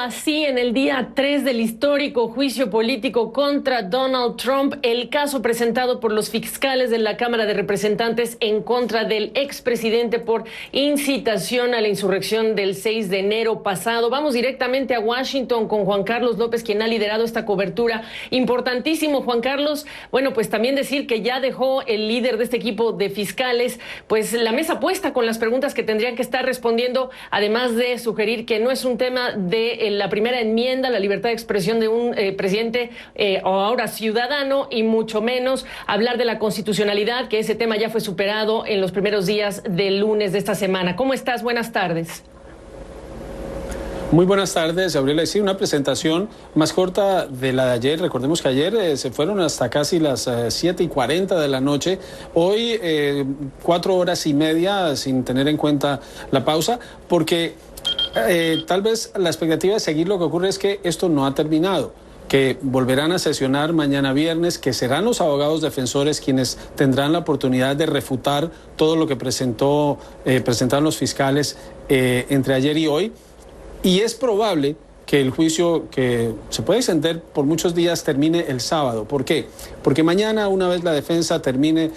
así en el día 3 del histórico juicio político contra Donald Trump, el caso presentado por los fiscales de la Cámara de Representantes en contra del expresidente por incitación a la insurrección del 6 de enero pasado. Vamos directamente a Washington con Juan Carlos López, quien ha liderado esta cobertura. Importantísimo, Juan Carlos. Bueno, pues también decir que ya dejó el líder de este equipo de fiscales, pues la mesa puesta con las preguntas que tendrían que estar respondiendo, además de sugerir que no es un tema de la primera enmienda, la libertad de expresión de un presidente o ahora ciudadano, y mucho menos hablar de la constitucionalidad, que ese tema ya fue superado en los primeros días del lunes de esta semana. ¿Cómo estás? Buenas tardes. Muy buenas tardes, Gabriela. Sí, una presentación más corta de la de ayer. Recordemos que ayer se fueron hasta casi las 7:40 de la noche. Hoy 4 horas y media sin tener en cuenta la pausa, porque tal vez la expectativa de seguir lo que ocurre es que esto no ha terminado, que volverán a sesionar mañana viernes, que serán los abogados defensores quienes tendrán la oportunidad de refutar todo lo que presentaron los fiscales entre ayer y hoy. Y es probable que el juicio, que se puede extender por muchos días, termine el sábado. ¿Por qué? Porque mañana, una vez la defensa termine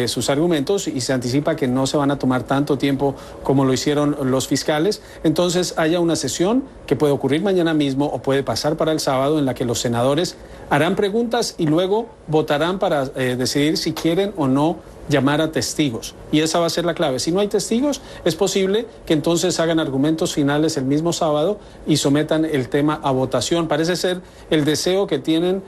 sus argumentos, y se anticipa que no se van a tomar tanto tiempo como lo hicieron los fiscales, entonces haya una sesión que puede ocurrir mañana mismo o puede pasar para el sábado, en la que los senadores harán preguntas y luego votarán para decidir si quieren o no llamar a testigos, y esa va a ser la clave. Si no hay testigos, es posible que entonces hagan argumentos finales el mismo sábado y sometan el tema a votación. Parece ser el deseo que tienen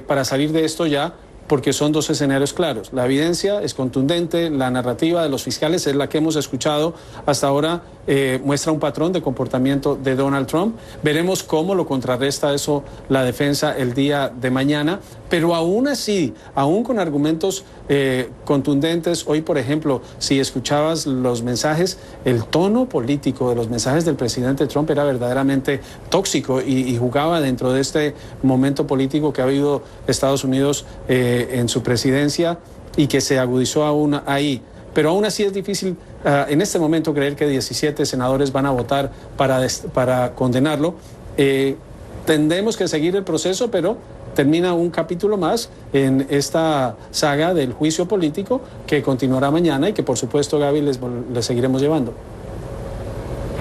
para salir de esto ya, porque son dos escenarios claros. La evidencia es contundente, la narrativa de los fiscales es la que hemos escuchado hasta ahora, muestra un patrón de comportamiento de Donald Trump. Veremos cómo lo contrarresta eso la defensa el día de mañana, pero aún así, aún con argumentos contundentes, hoy, por ejemplo, si escuchabas los mensajes, el tono político de los mensajes del presidente Trump era verdaderamente tóxico y jugaba dentro de este momento político que ha habido Estados Unidos en su presidencia, y que se agudizó aún ahí. Pero aún así es difícil en este momento creer que 17 senadores van a votar para condenarlo. Tendremos que seguir el proceso, pero termina un capítulo más en esta saga del juicio político, que continuará mañana y que, por supuesto, Gaby, les seguiremos llevando.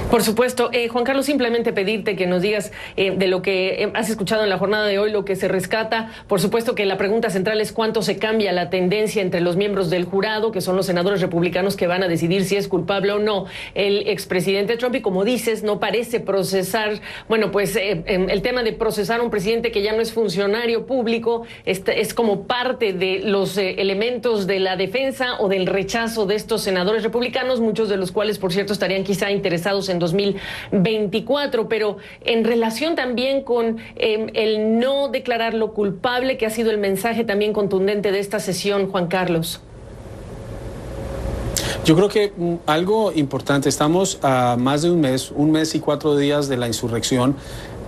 Por supuesto. Juan Carlos, simplemente pedirte que nos digas de lo que has escuchado en la jornada de hoy, lo que se rescata. Por supuesto que la pregunta central es cuánto se cambia la tendencia entre los miembros del jurado, que son los senadores republicanos que van a decidir si es culpable o no el expresidente Trump. Y como dices, no parece procesar, bueno, pues el tema de procesar a un presidente que ya no es funcionario público, es como parte de los elementos de la defensa o del rechazo de estos senadores republicanos, muchos de los cuales, por cierto, estarían quizá interesados en 2024, pero en relación también con el no declararlo culpable, que ha sido el mensaje también contundente de esta sesión, Juan Carlos. Yo creo que algo importante, estamos a más de un mes y 4 días de la insurrección,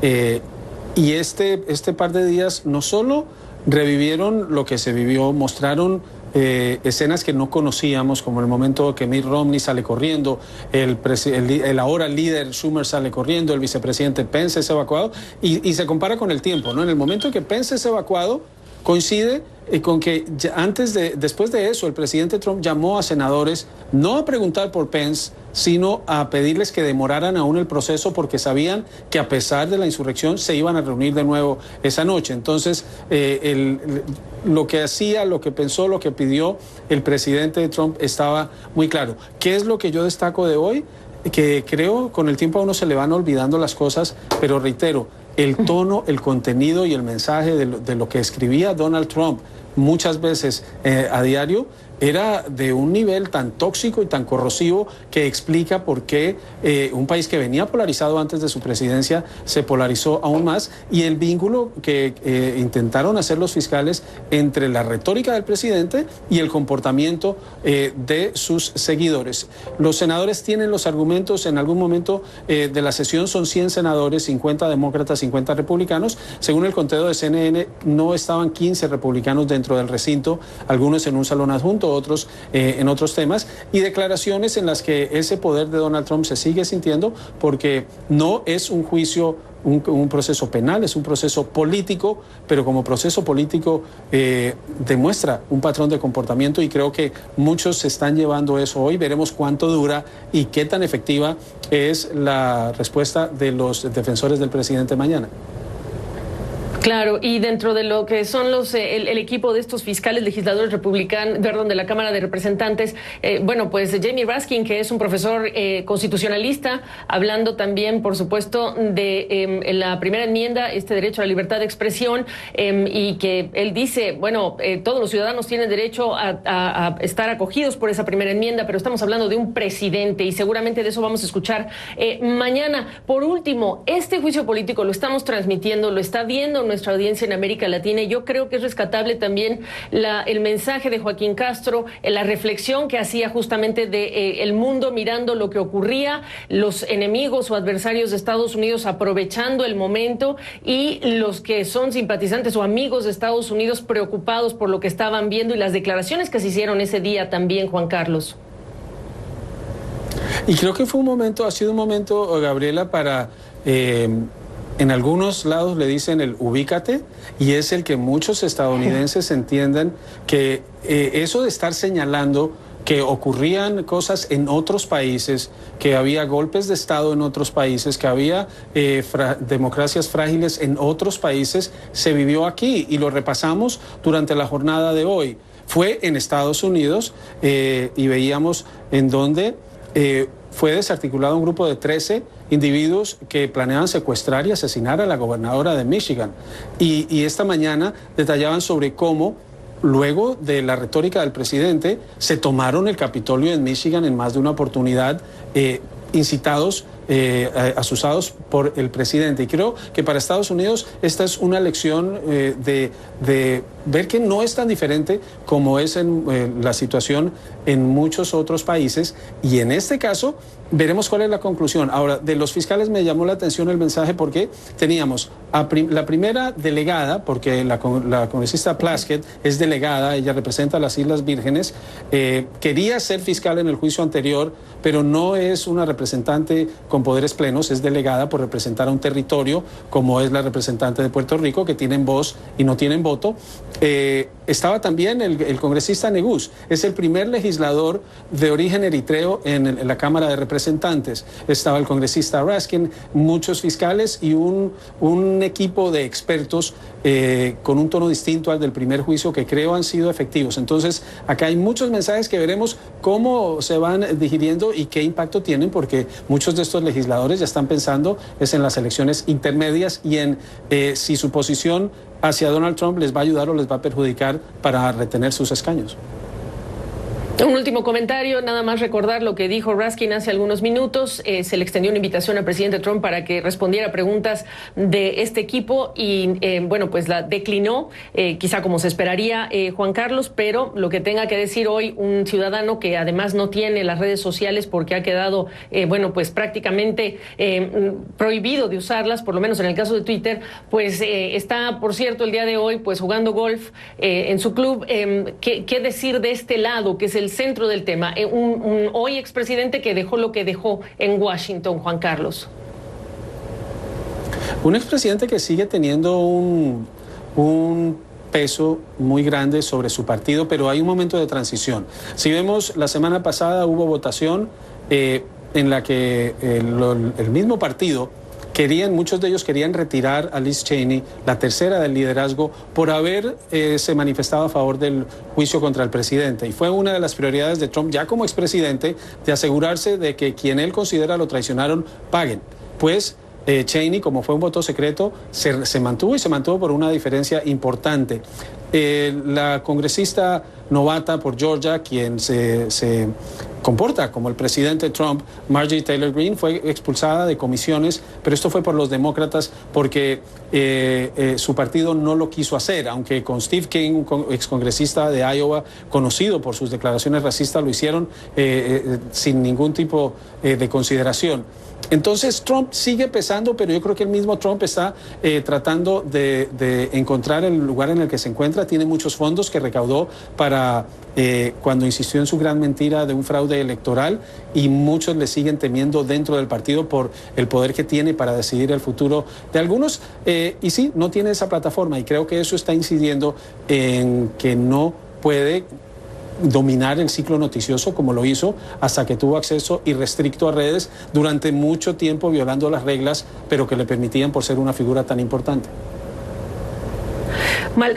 y este par de días no solo revivieron lo que se vivió, mostraron escenas que no conocíamos, como el momento que Mitt Romney sale corriendo, el ahora líder Schumer sale corriendo, el vicepresidente Pence es evacuado, y se compara con el tiempo, ¿no? En el momento en que Pence es evacuado, coincide con que después de eso, el presidente Trump llamó a senadores no a preguntar por Pence, sino a pedirles que demoraran aún el proceso, porque sabían que a pesar de la insurrección se iban a reunir de nuevo esa noche. Entonces, lo que hacía, lo que pensó, lo que pidió el presidente Trump estaba muy claro. ¿Qué es lo que yo destaco de hoy? Que creo con el tiempo a uno se le van olvidando las cosas, pero reitero, el tono, el contenido y el mensaje de lo que escribía Donald Trump muchas veces a diario era de un nivel tan tóxico y tan corrosivo, que explica por qué un país que venía polarizado antes de su presidencia se polarizó aún más, y el vínculo que intentaron hacer los fiscales entre la retórica del presidente y el comportamiento de sus seguidores. Los senadores tienen los argumentos. En algún momento de la sesión son 100 senadores, 50 demócratas, 50 republicanos. Según el conteo de CNN, no estaban 15 republicanos dentro del recinto, algunos en un salón adjunto, incluso otros en otros temas, y declaraciones en las que ese poder de Donald Trump se sigue sintiendo, porque no es un juicio, un proceso penal, es un proceso político, pero como proceso político demuestra un patrón de comportamiento, y creo que muchos se están llevando eso hoy. Veremos cuánto dura y qué tan efectiva es la respuesta de los defensores del presidente mañana. Claro, y dentro de lo que son el equipo de estos fiscales legisladores republicanos, de la Cámara de Representantes, bueno, pues Jamie Raskin, que es un profesor constitucionalista, hablando también, por supuesto, de la primera enmienda, este derecho a la libertad de expresión, y que él dice, bueno, todos los ciudadanos tienen derecho a estar acogidos por esa primera enmienda, pero estamos hablando de un presidente y seguramente de eso vamos a escuchar mañana. Por último, este juicio político lo estamos transmitiendo, lo está viendo nuestra audiencia en América Latina, y yo creo que es rescatable también el mensaje de Joaquín Castro, la reflexión que hacía justamente de el mundo mirando lo que ocurría, los enemigos o adversarios de Estados Unidos aprovechando el momento, y los que son simpatizantes o amigos de Estados Unidos preocupados por lo que estaban viendo, y las declaraciones que se hicieron ese día también, Juan Carlos. Y creo que ha sido un momento, Gabriela, para... en algunos lados le dicen el ubícate, y es el que muchos estadounidenses entiendan que eso de estar señalando que ocurrían cosas en otros países, que había golpes de Estado en otros países, que había democracias frágiles en otros países, se vivió aquí, y lo repasamos durante la jornada de hoy. Fue en Estados Unidos y veíamos en donde fue desarticulado un grupo de 13 individuos que planeaban secuestrar y asesinar a la gobernadora de Michigan. Y esta mañana detallaban sobre cómo, luego de la retórica del presidente, se tomaron el Capitolio en Michigan en más de una oportunidad, incitados, asusados por el presidente. Y creo que para Estados Unidos esta es una lección de ver que no es tan diferente como es en la situación en muchos otros países, y en este caso veremos cuál es la conclusión. Ahora, de los fiscales me llamó la atención el mensaje, porque teníamos la primera delegada, porque la congresista Plaskett es delegada, ella representa a las Islas Vírgenes, quería ser fiscal en el juicio anterior, pero no es una representante con poderes plenos, es delegada por representar a un territorio, como es la representante de Puerto Rico, que tienen voz y no tienen voto. Estaba también el congresista Negús, es el primer legislador de origen eritreo en la Cámara de Representantes. Estaba el congresista Raskin, muchos fiscales y un equipo de expertos con un tono distinto al del primer juicio, que creo han sido efectivos. Entonces, acá hay muchos mensajes que veremos cómo se van digiriendo y qué impacto tienen, porque muchos de estos legisladores ya están pensando es en las elecciones intermedias y en si su posición hacia Donald Trump les va a ayudar o les va a perjudicar para retener sus escaños. Un último comentario, nada más recordar lo que dijo Raskin hace algunos minutos. Se le extendió una invitación al presidente Trump para que respondiera preguntas de este equipo y, bueno, pues la declinó, quizá como se esperaría, Juan Carlos, pero lo que tenga que decir hoy un ciudadano que además no tiene las redes sociales porque ha quedado, bueno, pues prácticamente prohibido de usarlas, por lo menos en el caso de Twitter, pues está, por cierto, el día de hoy, pues jugando golf en su club. ¿Qué decir de este lado, que es el centro del tema? Un hoy expresidente que dejó lo que dejó en Washington, Juan Carlos. Un expresidente que sigue teniendo un peso muy grande sobre su partido, pero hay un momento de transición. Si vemos, la semana pasada hubo votación en la que el mismo partido muchos de ellos querían retirar a Liz Cheney, la tercera del liderazgo, por haber se manifestado a favor del juicio contra el presidente. Y fue una de las prioridades de Trump, ya como expresidente, de asegurarse de que quien él considera lo traicionaron paguen. Pues Cheney, como fue un voto secreto, se mantuvo, y se mantuvo por una diferencia importante. La congresista novata por Georgia, quien se comporta como el presidente Trump, Marjorie Taylor Greene, fue expulsada de comisiones, pero esto fue por los demócratas porque su partido no lo quiso hacer, aunque con Steve King, un excongresista de Iowa, conocido por sus declaraciones racistas, lo hicieron sin ningún tipo de consideración. Entonces Trump sigue pesando, pero yo creo que el mismo Trump está tratando de encontrar el lugar en el que se encuentra. Tiene muchos fondos que recaudó para cuando insistió en su gran mentira de un fraude electoral, y muchos le siguen temiendo dentro del partido por el poder que tiene para decidir el futuro de algunos. Y sí, no tiene esa plataforma, y creo que eso está incidiendo en que no puede dominar el ciclo noticioso como lo hizo hasta que tuvo acceso irrestricto a redes durante mucho tiempo, violando las reglas, pero que le permitían por ser una figura tan importante.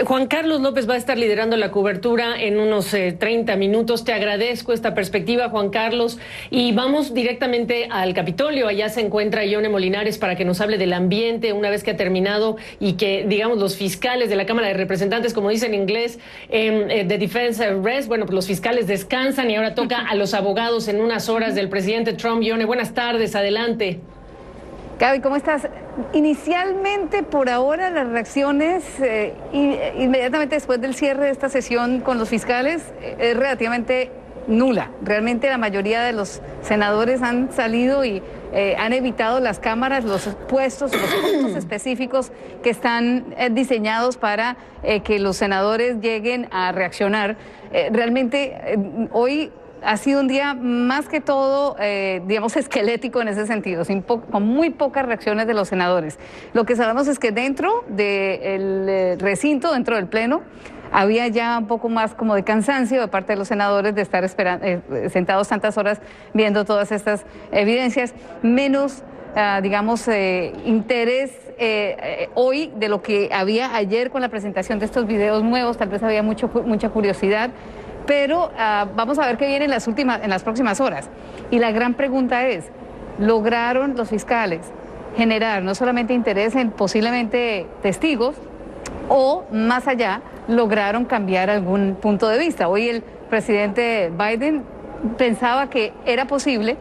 Juan Carlos López va a estar liderando la cobertura en unos 30 minutos. Te agradezco esta perspectiva, Juan Carlos. Y vamos directamente al Capitolio. Allá se encuentra Yone Molinares para que nos hable del ambiente una vez que ha terminado y que, digamos, los fiscales de la Cámara de Representantes, como dicen en inglés, de Defense Rest, bueno, pues los fiscales descansan y ahora toca a los abogados en unas horas del presidente Trump. Yone, buenas tardes, adelante. Gaby, ¿cómo estás? Inicialmente, por ahora, las reacciones, inmediatamente después del cierre de esta sesión con los fiscales, es relativamente nula. Realmente la mayoría de los senadores han salido y han evitado las cámaras, los puestos específicos que están diseñados para que los senadores lleguen a reaccionar. Realmente, hoy ha sido un día más que todo, digamos, esquelético en ese sentido, con muy pocas reacciones de los senadores. Lo que sabemos es que dentro del recinto, dentro del pleno, había ya un poco más como de cansancio de parte de los senadores de estar sentados tantas horas viendo todas estas evidencias, menos, digamos, interés hoy de lo que había ayer con la presentación de estos videos nuevos. Tal vez había mucha curiosidad. Pero vamos a ver qué viene en las próximas horas. Y la gran pregunta es, ¿lograron los fiscales generar no solamente interés en posiblemente testigos, o más allá, lograron cambiar algún punto de vista? Hoy el presidente Biden pensaba que era posible,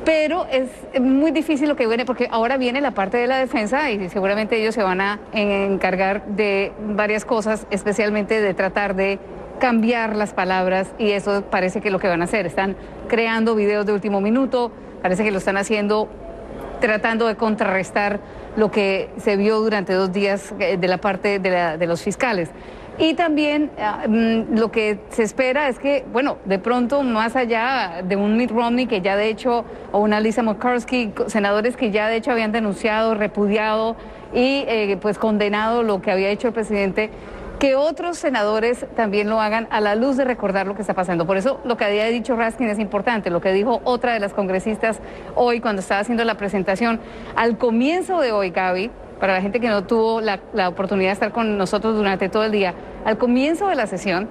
pero es muy difícil lo que viene, porque ahora viene la parte de la defensa y seguramente ellos se van a encargar de varias cosas, especialmente de tratar de cambiar las palabras, y eso parece que es lo que van a hacer. Están creando videos de último minuto, parece que lo están haciendo tratando de contrarrestar lo que se vio durante 2 días de la parte de los fiscales. Y también lo que se espera es que, bueno, de pronto, más allá de un Mitt Romney que ya de hecho, o una Lisa Murkowski, senadores que ya de hecho habían denunciado, repudiado y pues condenado lo que había hecho el presidente, que otros senadores también lo hagan a la luz de recordar lo que está pasando. Por eso lo que había dicho Raskin es importante, lo que dijo otra de las congresistas hoy cuando estaba haciendo la presentación. Al comienzo de hoy, Gaby, para la gente que no tuvo la oportunidad de estar con nosotros durante todo el día, al comienzo de la sesión,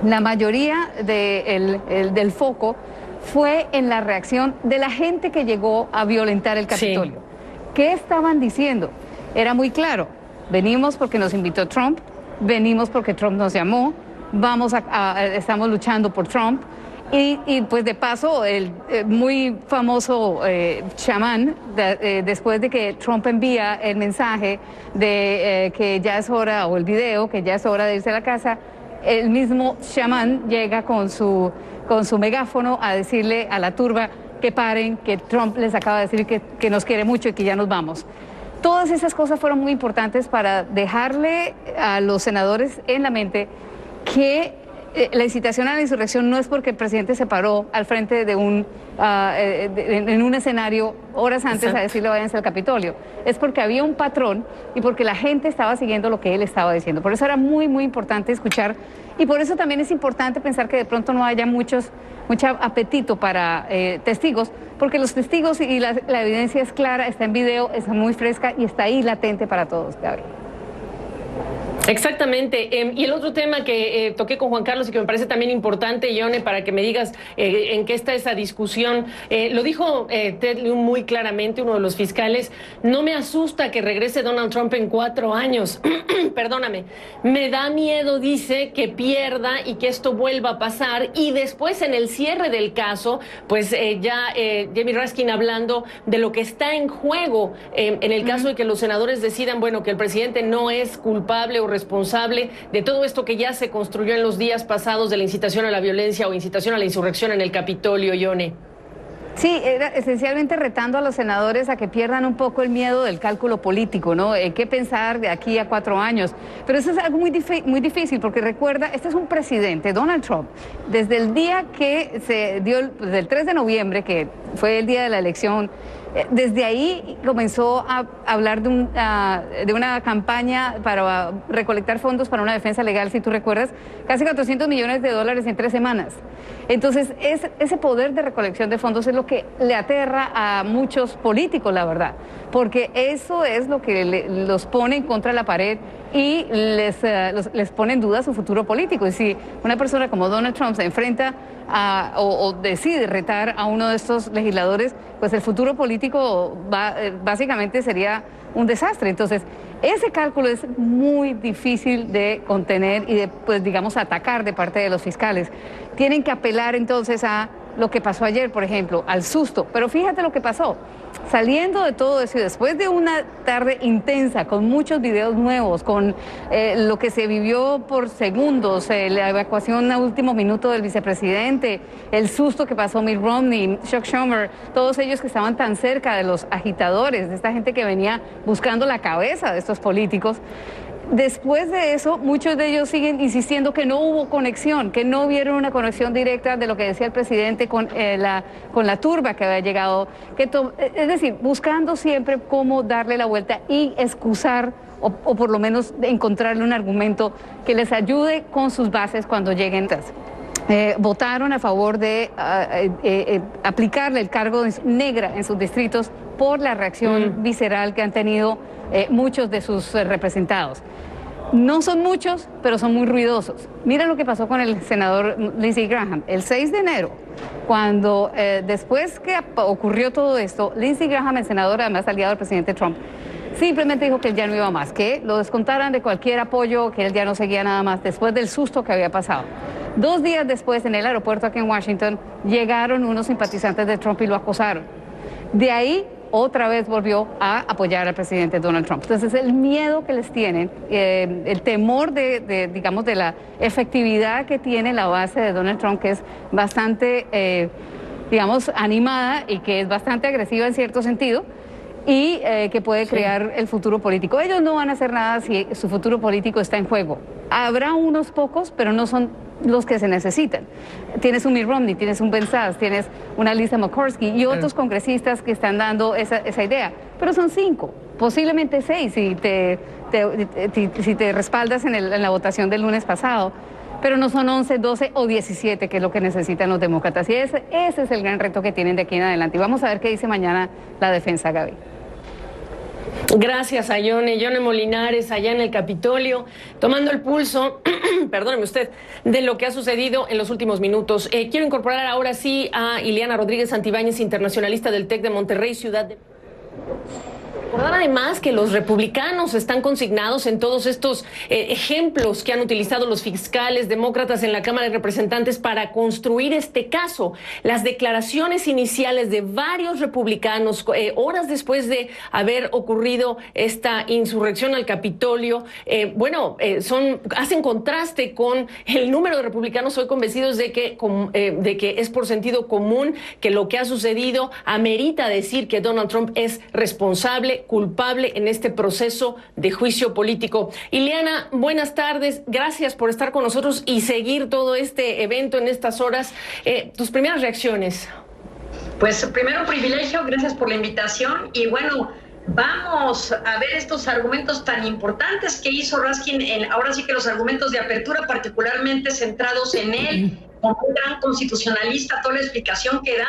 la mayoría del foco fue en la reacción de la gente que llegó a violentar el Capitolio. Sí. ¿Qué estaban diciendo? Era muy claro, venimos porque nos invitó Trump, venimos porque Trump nos llamó, estamos luchando por Trump. Y pues de paso, el muy famoso chamán, después de que Trump envía el mensaje de que ya es hora, o el video, que ya es hora de irse a la casa, el mismo chamán llega con su megáfono a decirle a la turba que paren, que Trump les acaba de decir que nos quiere mucho y que ya nos vamos. Todas esas cosas fueron muy importantes para dejarle a los senadores en la mente que la incitación a la insurrección no es porque el presidente se paró al frente de en un escenario horas antes a decirle váyanse al Capitolio. Es porque había un patrón y porque la gente estaba siguiendo lo que él estaba diciendo. Por eso era muy, muy importante escuchar, y por eso también es importante pensar que de pronto no haya mucho apetito para testigos, porque los testigos y la evidencia es clara, está en video, es muy fresca y está ahí latente para todos, Gaby. Exactamente. Y el otro tema que toqué con Juan Carlos y que me parece también importante, Yone, para que me digas en qué está esa discusión, lo dijo Ted Lieu muy claramente, uno de los fiscales: no me asusta que regrese Donald Trump en 4 años, perdóname, me da miedo, dice, que pierda y que esto vuelva a pasar. Y después, en el cierre del caso, pues Jamie Raskin hablando de lo que está en juego en el caso de que los senadores decidan, bueno, que el presidente no es culpable o responsable de todo esto que ya se construyó en los días pasados de la incitación a la violencia o incitación a la insurrección en el Capitolio, Yone. Sí, era esencialmente retando a los senadores a que pierdan un poco el miedo del cálculo político, ¿no? ¿Qué pensar de aquí a 4 años? Pero eso es algo muy difícil, porque recuerda, este es un presidente, Donald Trump, desde el día que se dio, desde el 3 de noviembre, que fue el día de la elección, desde ahí comenzó a hablar de una campaña para recolectar fondos para una defensa legal, si tú recuerdas, casi $400 millones en 3 semanas. Entonces, ese poder de recolección de fondos es lo que le aterra a muchos políticos, la verdad, porque eso es lo que los pone contra la pared y les pone en duda su futuro político. Y si una persona como Donald Trump se enfrenta o decide retar a uno de estos legisladores, pues el futuro político básicamente sería un desastre. Entonces, ese cálculo es muy difícil de contener y de, pues, digamos, atacar de parte de los fiscales. Tienen que apelar entonces a lo que pasó ayer, por ejemplo, al susto. Pero fíjate lo que pasó. Saliendo de todo eso y después de una tarde intensa, con muchos videos nuevos, con lo que se vivió por segundos, la evacuación a último minuto del vicepresidente, el susto que pasó Mitt Romney, Chuck Schumer, todos ellos que estaban tan cerca de los agitadores, de esta gente que venía buscando la cabeza de estos políticos. Después de eso, muchos de ellos siguen insistiendo que no hubo conexión, que no vieron una conexión directa de lo que decía el presidente con la turba que había llegado. Es decir, buscando siempre cómo darle la vuelta y excusar o por lo menos encontrarle un argumento que les ayude con sus bases cuando lleguen. Votaron a favor de aplicarle el cargo negra en sus distritos por la reacción visceral que han tenido muchos de sus representados. No son muchos, pero son muy ruidosos. Mira lo que pasó con el senador Lindsey Graham. El 6 de enero, cuando después que ocurrió todo esto, Lindsey Graham, el senador, además aliado del presidente Trump, simplemente dijo que él ya no iba más, que lo descontaran de cualquier apoyo, que él ya no seguía nada más, después del susto que había pasado. 2 días después, en el aeropuerto aquí en Washington, llegaron unos simpatizantes de Trump y lo acosaron. De ahí, otra vez volvió a apoyar al presidente Donald Trump. Entonces, el miedo que les tienen, el temor digamos, de la efectividad que tiene la base de Donald Trump, que es bastante, digamos, animada y que es bastante agresiva en cierto sentido, y que puede crear el futuro político. Ellos no van a hacer nada si su futuro político está en juego. Habrá unos pocos, pero no son los que se necesitan. Tienes un Mitt Romney, tienes un Ben Sasse, tienes una Lisa Murkowski y otros congresistas que están dando esa idea, pero son 5, posiblemente 6 si te respaldas en la votación del lunes pasado, pero no son 11, 12 o 17, que es lo que necesitan los demócratas. Y ese es el gran reto que tienen de aquí en adelante. Y vamos a ver qué dice mañana la defensa, Gaby. Gracias a Yone Molinares, allá en el Capitolio, tomando el pulso, perdóneme usted, de lo que ha sucedido en los últimos minutos. Quiero incorporar ahora sí a Ileana Rodríguez Santibáñez, internacionalista del TEC de Monterrey, ciudad de... Recordar además que los republicanos están consignados en todos estos ejemplos que han utilizado los fiscales demócratas en la Cámara de Representantes para construir este caso. Las declaraciones iniciales de varios republicanos, horas después de haber ocurrido esta insurrección al Capitolio, hacen contraste con el número de republicanos hoy convencidos de que es por sentido común que lo que ha sucedido amerita decir que Donald Trump es responsable, culpable en este proceso de juicio político. Ileana, buenas tardes, gracias por estar con nosotros y seguir todo este evento en estas horas. Tus primeras reacciones. Pues primero, privilegio, gracias por la invitación y bueno, vamos a ver estos argumentos tan importantes que hizo Raskin, ahora sí que los argumentos de apertura, particularmente centrados en él, como un gran constitucionalista, toda la explicación que da,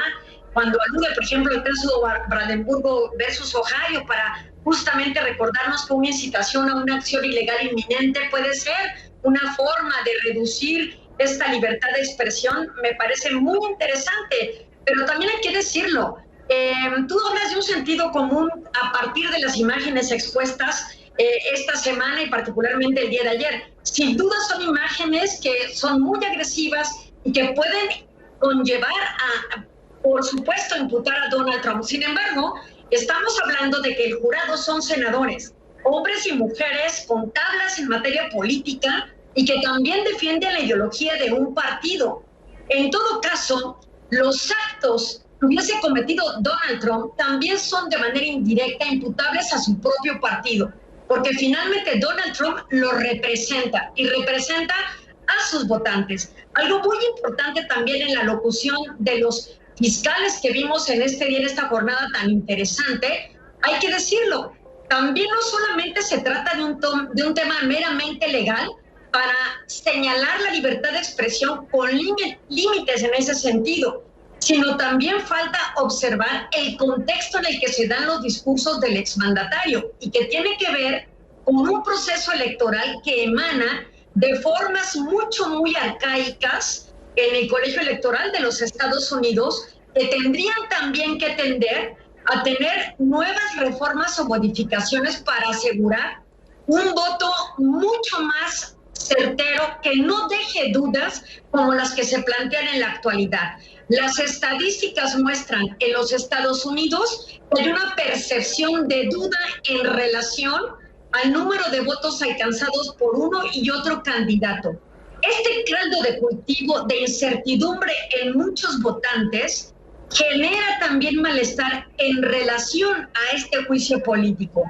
cuando alude, por ejemplo, el caso Brandenburgo versus Ohio, para justamente recordarnos que una incitación a una acción ilegal inminente puede ser una forma de reducir esta libertad de expresión, me parece muy interesante, pero también hay que decirlo, tú hablas de un sentido común a partir de las imágenes expuestas esta semana y particularmente el día de ayer. Sin duda son imágenes que son muy agresivas y que pueden conllevar a, por supuesto, imputar a Donald Trump. Sin embargo, estamos hablando de que el jurado son senadores, hombres y mujeres con tablas en materia política y que también defienden la ideología de un partido. En todo caso, los actos hubiese cometido Donald Trump también son de manera indirecta imputables a su propio partido, porque finalmente Donald Trump lo representa y representa a sus votantes. Algo muy importante también en la locución de los fiscales que vimos en este día, en esta jornada tan interesante, hay que decirlo, también no solamente se trata de un tema meramente legal para señalar la libertad de expresión con límites en ese sentido, sino también falta observar el contexto en el que se dan los discursos del exmandatario y que tiene que ver con un proceso electoral que emana de formas muy arcaicas en el colegio electoral de los Estados Unidos, que tendrían también que tender a tener nuevas reformas o modificaciones para asegurar un voto mucho más certero, que no deje dudas como las que se plantean en la actualidad. Las estadísticas muestran en los Estados Unidos que hay una percepción de duda en relación al número de votos alcanzados por uno y otro candidato. Este caldo de cultivo de incertidumbre en muchos votantes genera también malestar en relación a este juicio político.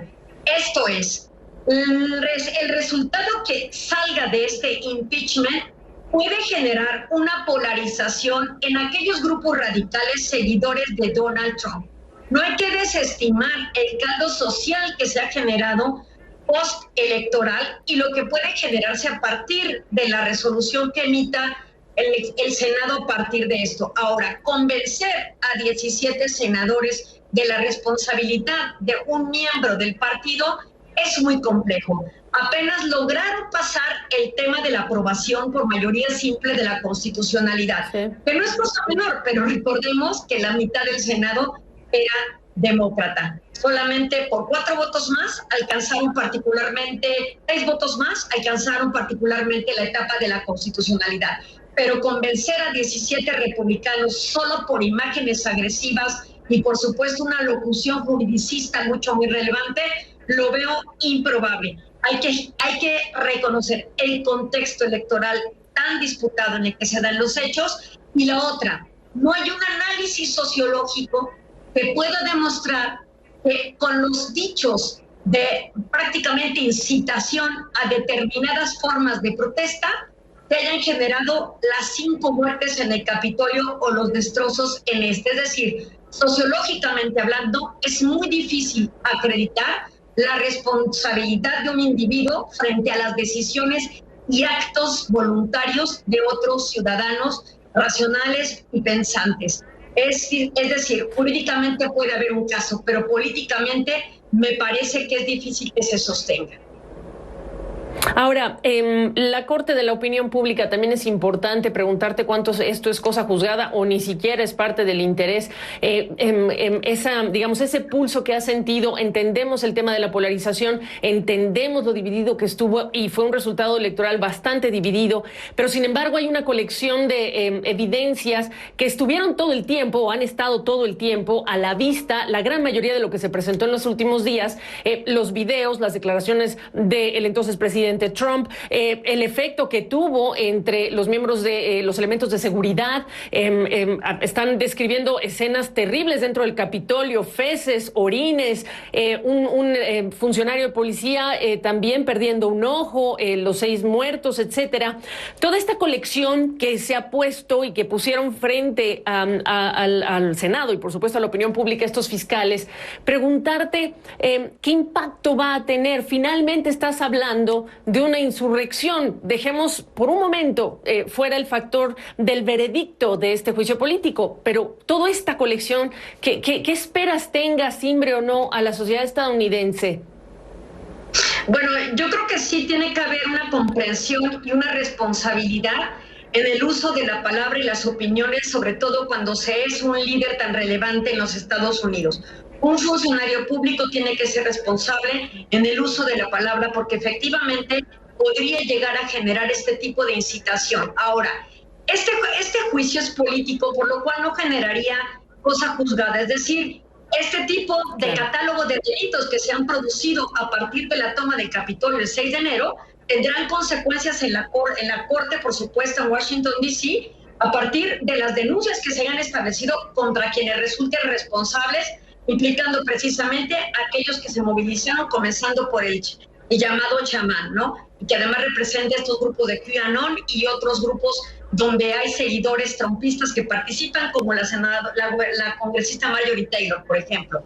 Esto es, el resultado que salga de este impeachment puede generar una polarización en aquellos grupos radicales seguidores de Donald Trump. No hay que desestimar el caldo social que se ha generado postelectoral y lo que puede generarse a partir de la resolución que emita el Senado a partir de esto. Ahora, convencer a 17 senadores de la responsabilidad de un miembro del partido es muy complejo. Apenas lograron pasar el tema de la aprobación por mayoría simple de la constitucionalidad, que no es cosa menor, pero recordemos que la mitad del Senado era demócrata. Solamente por 4 votos más alcanzaron particularmente, 6 votos más alcanzaron particularmente la etapa de la constitucionalidad. Pero convencer a 17 republicanos solo por imágenes agresivas y por supuesto una locución juridicista muy relevante, lo veo improbable. Hay que reconocer el contexto electoral tan disputado en el que se dan los hechos. Y la otra, no hay un análisis sociológico que pueda demostrar que con los dichos de prácticamente incitación a determinadas formas de protesta se hayan generado las 5 muertes en el Capitolio o los destrozos en este. Es decir, sociológicamente hablando, es muy difícil acreditar la responsabilidad de un individuo frente a las decisiones y actos voluntarios de otros ciudadanos racionales y pensantes. Es decir, jurídicamente puede haber un caso, pero políticamente me parece que es difícil que se sostenga. Ahora, la Corte de la Opinión Pública también es importante preguntarte cuánto esto es cosa juzgada o ni siquiera es parte del interés. Ese pulso que ha sentido, entendemos el tema de la polarización, entendemos lo dividido que estuvo y fue un resultado electoral bastante dividido, pero sin embargo hay una colección de evidencias que estuvieron todo el tiempo o han estado todo el tiempo a la vista, la gran mayoría de lo que se presentó en los últimos días, los videos, las declaraciones del entonces presidente Trump, el efecto que tuvo entre los miembros de los elementos de seguridad. Están describiendo escenas terribles dentro del Capitolio, feces, orines, un funcionario de policía también perdiendo un ojo, los 6 muertos, etcétera. Toda esta colección que se ha puesto y que pusieron frente al Senado y por supuesto a la opinión pública estos fiscales, preguntarte qué impacto va a tener. Finalmente estás hablando de una insurrección. Dejemos por un momento fuera el factor del veredicto de este juicio político, pero toda esta colección, ¿qué esperas tenga, simbre o no, a la sociedad estadounidense? Bueno, yo creo que sí tiene que haber una comprensión y una responsabilidad en el uso de la palabra y las opiniones, sobre todo cuando se es un líder tan relevante en los Estados Unidos. Un funcionario público tiene que ser responsable en el uso de la palabra porque efectivamente podría llegar a generar este tipo de incitación. Ahora, este juicio es político, por lo cual no generaría cosa juzgada. Es decir, este tipo de catálogo de delitos que se han producido a partir de la toma del Capitolio el 6 de enero tendrán consecuencias en la corte, por supuesto, en Washington, D.C., a partir de las denuncias que se hayan establecido contra quienes resulten responsables, implicando precisamente a aquellos que se movilizaron, comenzando por el llamado chamán, ¿no? Y que además representa estos grupos de QAnon y otros grupos donde hay seguidores trumpistas que participan, como la congresista Marjorie Taylor, por ejemplo.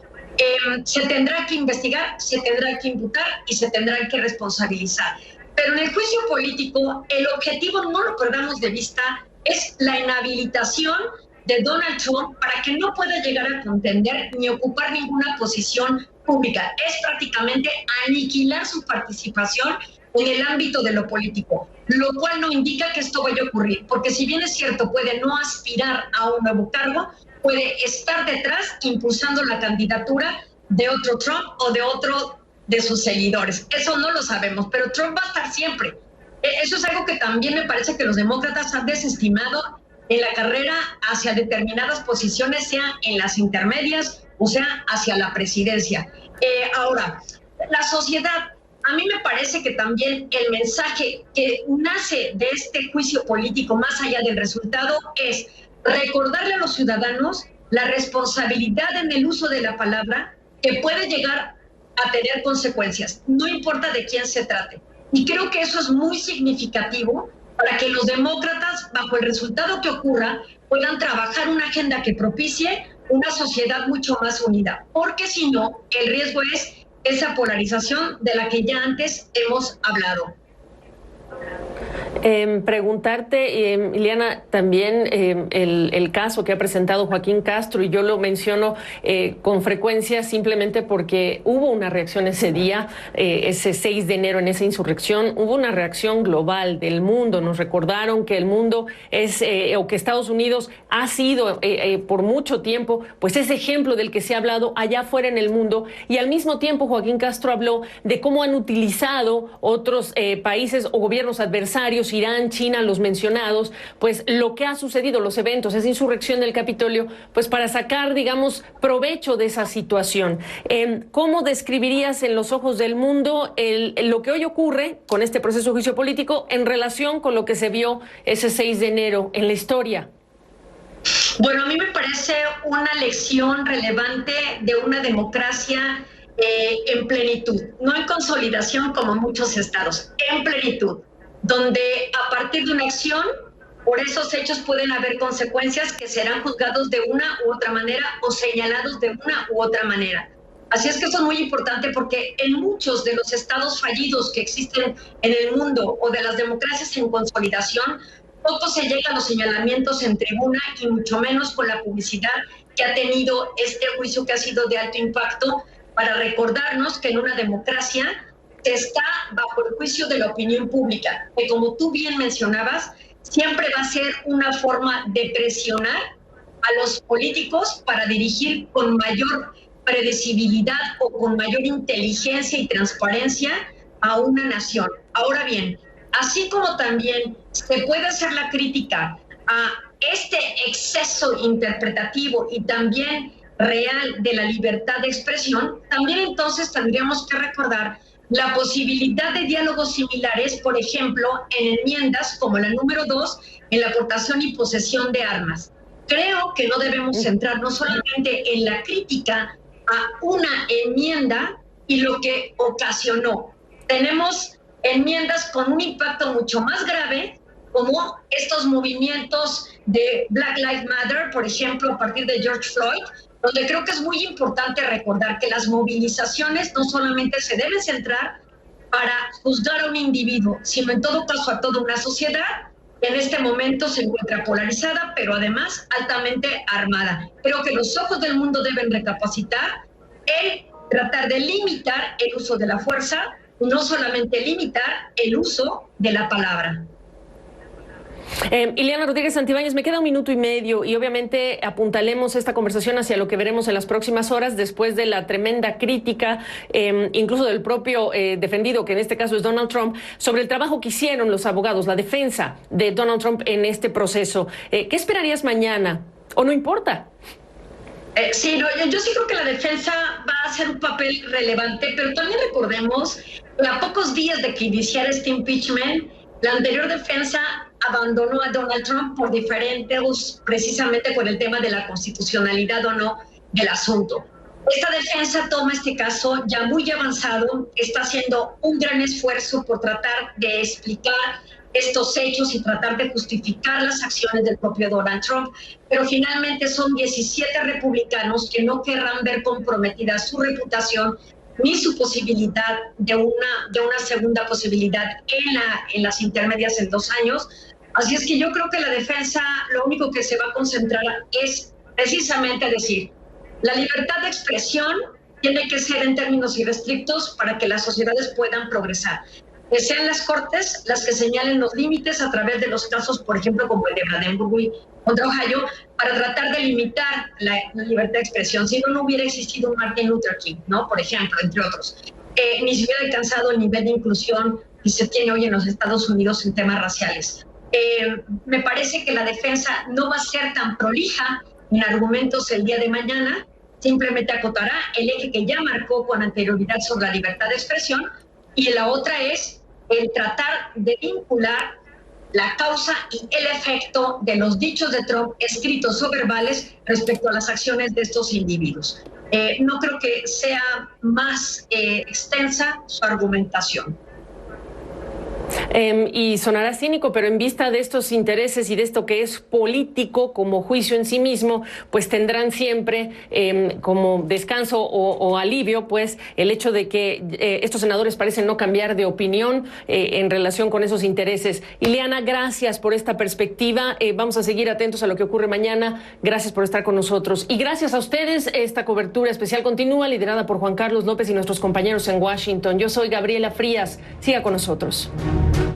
Se tendrá que investigar, se tendrá que imputar y se tendrá que responsabilizar. Pero en el juicio político, el objetivo, no lo perdamos de vista, es la inhabilitación de Donald Trump para que no pueda llegar a contender ni ocupar ninguna posición pública. Es prácticamente aniquilar su participación en el ámbito de lo político, lo cual no indica que esto vaya a ocurrir, porque si bien es cierto, puede no aspirar a un nuevo cargo, puede estar detrás impulsando la candidatura de otro Trump o de otro de sus seguidores. Eso no lo sabemos, pero Trump va a estar siempre. Eso es algo que también me parece que los demócratas han desestimado en la carrera hacia determinadas posiciones, sea en las intermedias o sea hacia la presidencia. Ahora, la sociedad, a mí me parece que también el mensaje que nace de este juicio político, más allá del resultado, es recordarle a los ciudadanos la responsabilidad en el uso de la palabra, que puede llegar a tener consecuencias, no importa de quién se trate. Y creo que eso es muy significativo para que los demócratas, bajo el resultado que ocurra, puedan trabajar una agenda que propicie una sociedad mucho más unida, porque si no, el riesgo es esa polarización de la que ya antes hemos hablado. Preguntarte, Ileana, también el caso que ha presentado Joaquín Castro, y yo lo menciono con frecuencia simplemente porque hubo una reacción ese día, ese 6 de enero en esa insurrección, hubo una reacción global del mundo. Nos recordaron que el mundo es, o que Estados Unidos ha sido por mucho tiempo, pues ese ejemplo del que se ha hablado allá afuera en el mundo, y al mismo tiempo Joaquín Castro habló de cómo han utilizado otros países o gobiernos adversarios, Irán, China, los mencionados, pues lo que ha sucedido, los eventos, esa insurrección del Capitolio, pues para sacar, digamos, provecho de esa situación. ¿Cómo describirías en los ojos del mundo lo que hoy ocurre con este proceso de juicio político en relación con lo que se vio ese 6 de enero en la historia? Bueno, a mí me parece una lección relevante de una democracia en plenitud, no en consolidación como muchos estados, en plenitud, donde a partir de una acción, por esos hechos pueden haber consecuencias que serán juzgados de una u otra manera o señalados de una u otra manera. Así es que eso es muy importante, porque en muchos de los estados fallidos que existen en el mundo o de las democracias en consolidación, poco se llega a los señalamientos en tribuna y mucho menos con la publicidad que ha tenido este juicio, que ha sido de alto impacto, para recordarnos que en una democracia está bajo el juicio de la opinión pública, que, como tú bien mencionabas, siempre va a ser una forma de presionar a los políticos para dirigir con mayor predecibilidad o con mayor inteligencia y transparencia a una nación. Ahora bien, así como también se puede hacer la crítica a este exceso interpretativo y también real de la libertad de expresión, también entonces tendríamos que recordar la posibilidad de diálogos similares, por ejemplo, en enmiendas como la número 2, en la aportación y posesión de armas. Creo que no debemos centrarnos solamente en la crítica a una enmienda y lo que ocasionó. Tenemos enmiendas con un impacto mucho más grave, como estos movimientos de Black Lives Matter, por ejemplo, a partir de George Floyd, donde creo que es muy importante recordar que las movilizaciones no solamente se deben centrar para juzgar a un individuo, sino en todo caso a toda una sociedad que en este momento se encuentra polarizada, pero además altamente armada. Creo que los ojos del mundo deben recapacitar en tratar de limitar el uso de la fuerza, no solamente limitar el uso de la palabra. Ileana Rodríguez Santibáñez, me queda 1 minuto y medio y obviamente apuntalemos esta conversación hacia lo que veremos en las próximas horas después de la tremenda crítica, incluso del propio defendido, que en este caso es Donald Trump, sobre el trabajo que hicieron los abogados, la defensa de Donald Trump en este proceso. ¿Qué esperarías mañana? ¿O no importa? Sí, no, yo sí creo que la defensa va a hacer un papel relevante, pero también recordemos que a pocos días de que iniciara este impeachment, la anterior defensa abandonó a Donald Trump por diferentes, precisamente por el tema de la constitucionalidad o no del asunto. Esta defensa toma este caso ya muy avanzado, está haciendo un gran esfuerzo por tratar de explicar estos hechos y tratar de justificar las acciones del propio Donald Trump, pero finalmente son 17 republicanos que no querrán ver comprometida su reputación ni su posibilidad de una segunda posibilidad en las intermedias en 2 años. Así es que yo creo que la defensa lo único que se va a concentrar es precisamente decir, la libertad de expresión tiene que ser en términos irrestrictos para que las sociedades puedan progresar. Que sean las cortes las que señalen los límites a través de los casos, por ejemplo, como el de Brandenburg contra Ohio, para tratar de limitar la libertad de expresión. Si no hubiera existido un Martin Luther King, ¿no? Por ejemplo, entre otros. Ni se hubiera alcanzado el nivel de inclusión que se tiene hoy en los Estados Unidos en temas raciales. Me parece que la defensa no va a ser tan prolija en argumentos el día de mañana, simplemente acotará el eje que ya marcó con anterioridad sobre la libertad de expresión, y la otra es el tratar de vincular la causa y el efecto de los dichos de Trump escritos o verbales respecto a las acciones de estos individuos. No creo que sea más extensa su argumentación. Y sonará cínico, pero en vista de estos intereses y de esto que es político como juicio en sí mismo, pues tendrán siempre como descanso o alivio, pues el hecho de que estos senadores parecen no cambiar de opinión en relación con esos intereses. Ileana, gracias por esta perspectiva. Vamos a seguir atentos a lo que ocurre mañana. Gracias por estar con nosotros. Y gracias a ustedes, esta cobertura especial continúa, liderada por Juan Carlos López y nuestros compañeros en Washington. Yo soy Gabriela Frías. Siga con nosotros.